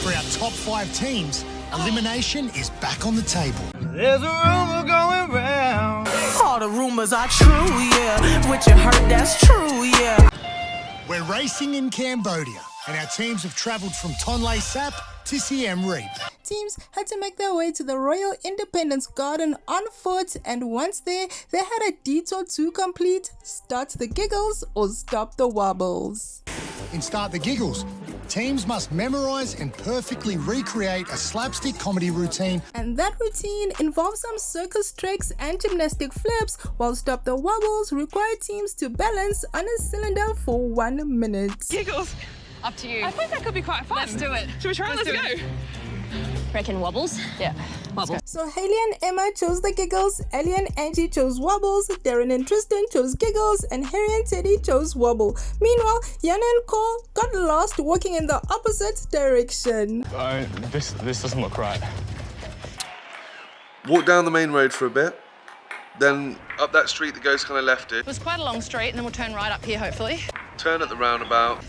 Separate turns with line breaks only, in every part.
For our top 5 teams, elimination is back on the table.
There's a rumor going round.
All the rumors are true, yeah. What you heard, that's true, yeah.
We're racing in Cambodia, and our teams have travelled from Tonle Sap to Siem Reap.
Teams had to make their way to the Royal Independence Garden on foot, and once there, they had a detour to complete: start the giggles or stop the wobbles.
In Start the Giggles, teams must memorise and perfectly recreate a slapstick comedy routine.
And that routine involves some circus tricks and gymnastic flips, while Stop the Wobbles require teams to balance on a cylinder for 1 minute.
Giggles.
Up to you.
I think that could be quite fun.
Let's do it.
Should we try? Let's go.
Reckon wobbles? Yeah. Wobbles.
So Hayley and Emma chose the giggles, Ellie and Angie chose wobbles, Darren and Tristan chose giggles, and Harry and Teddy chose wobble. Meanwhile, Yana and Cole got lost walking in the opposite direction.
This doesn't look right.
Walk down the main road for a bit, then up that street that goes kind of lefty.
It was quite a long street, and then we'll turn right up here, hopefully.
Turn at the roundabout.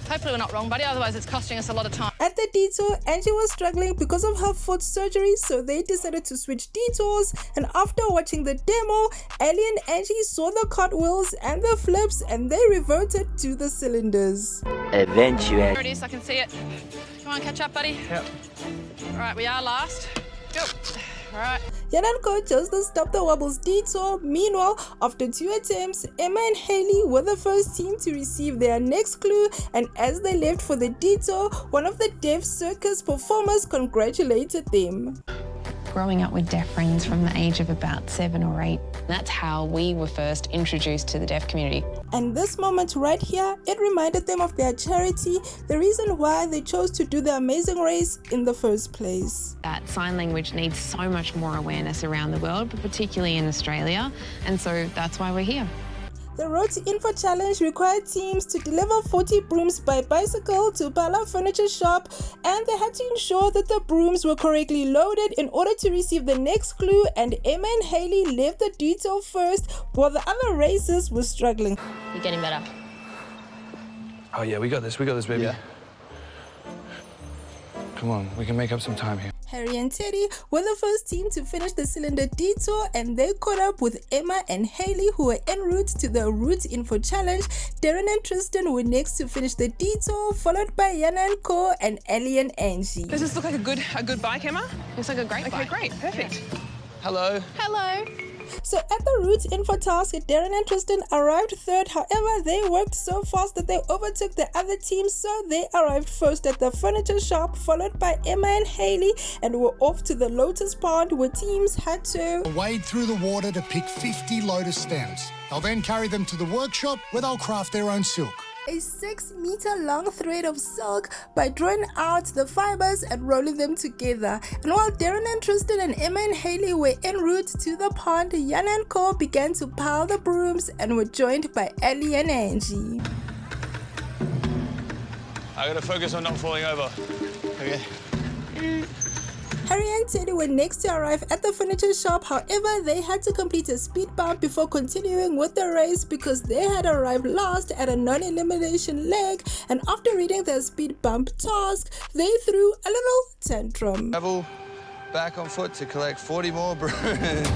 Hopefully we're not wrong, buddy, otherwise it's costing us a lot of time.
At the detour, Angie was struggling because of her foot surgery, so they decided to switch detours, and after watching the demo, Ellie and Angie saw the cartwheels and the flips, and they reverted to the cylinders.
Eventually. There it is, I can see it. Come on, catch up, buddy.
Yep.
All right, we are last. Go. All right.
Yan and Co chose the Stop the Wobbles detour. Meanwhile, after 2 attempts, Emma and Hayley were the first team to receive their next clue, and as they left for the detour, one of the deaf circus performers congratulated them.
Growing up with deaf friends from the age of about 7 or 8.
That's how we were first introduced to the deaf community.
And this moment right here, it reminded them of their charity, the reason why they chose to do the amazing race in the first place.
That sign language needs so much more awareness around the world, but particularly in Australia, and so that's why we're here.
The Road to Info Challenge required teams to deliver 40 brooms by bicycle to Pala Furniture Shop, and they had to ensure that the brooms were correctly loaded in order to receive the next clue, and Emma and Hayley left the detour first while the other racers were struggling.
You're getting better.
Oh yeah, we got this, baby. Yeah. Come on, we can make up some time here.
Harry and Teddy were the first team to finish the cylinder detour, and they caught up with Emma and Hayley, who were en route to the Route Info Challenge. Darren and Tristan were next to finish the detour, followed by Yana and Co and Ellie and Angie.
Does this look like a good bike, Emma?
Looks like a great bike.
Okay, great, perfect.
Hello.
Hello.
So at the Route Info task, Darren and Tristan arrived third. However, they worked so fast that they overtook the other team, so they arrived first at the furniture shop, followed by Emma and Hayley, and were off to the Lotus Pond, where teams had to
Wade through the water to pick 50 lotus stems. They'll then carry them to the workshop where they'll craft their own silk.
a 6-meter-long thread of silk by drawing out the fibers and rolling them together. And while Darren and Tristan and Emma and Hayley were en route to the pond, Yana and Co began to pile the brooms and were joined by Ellie and Angie.
I gotta focus on not falling over. Okay.
Harry and Teddy were next to arrive at the furniture shop. However, they had to complete a speed bump before continuing with the race because they had arrived last at a non-elimination leg, and after reading their speed bump task, they threw a little tantrum.
Travel back on foot to collect 40 more brooms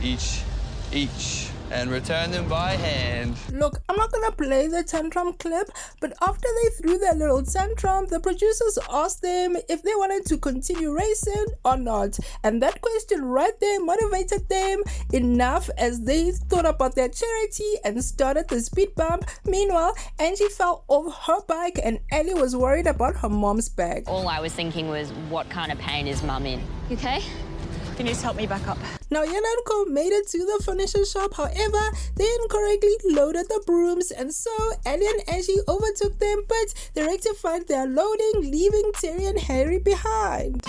each, and return them by hand.
Look, I'm not gonna play the tantrum clip, but after they threw their little tantrum, the producers asked them if they wanted to continue racing or not, and that question right there motivated them enough as they thought about their charity and started the speed bump. Meanwhile, Angie fell off her bike and Ellie was worried about her mom's bag.
All I was thinking was, what kind of pain is mum in? You okay?
You need to help me back up.
Now, Yana and Co made it to the furniture shop. However, they incorrectly loaded the brooms, and so Ellie and Angie overtook them, but they rectified their loading, leaving Terry and Harry behind.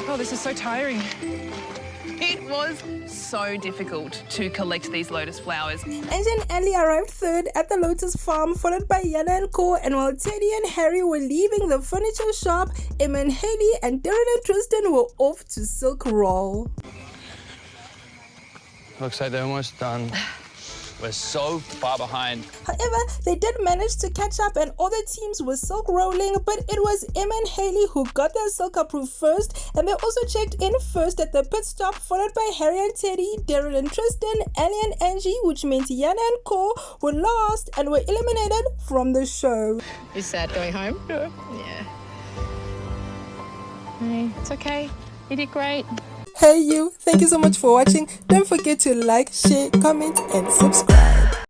Oh, this is so tiring. It was so difficult to collect these lotus flowers.
Angie and Ellie arrived third at the Lotus Farm, followed by Yana and Co, and while Teddy and Harry were leaving the furniture shop, Emma and Hayley and Darren and Tristan were off to Silk Roll.
Looks like they're almost done.
We're so far behind.
However, they did manage to catch up and all the teams were silk rolling, but it was Emma and Hayley who got their silk approved first, and they also checked in first at the pit stop, followed by Harry and Teddy, Darren and Tristan, Annie and Angie, which meant Yana and Cor were last and were eliminated from the show.
You sad going home? Yeah. Hey, it's okay. You did great.
Hey you, thank you so much for watching. Don't forget to like, share, comment and subscribe.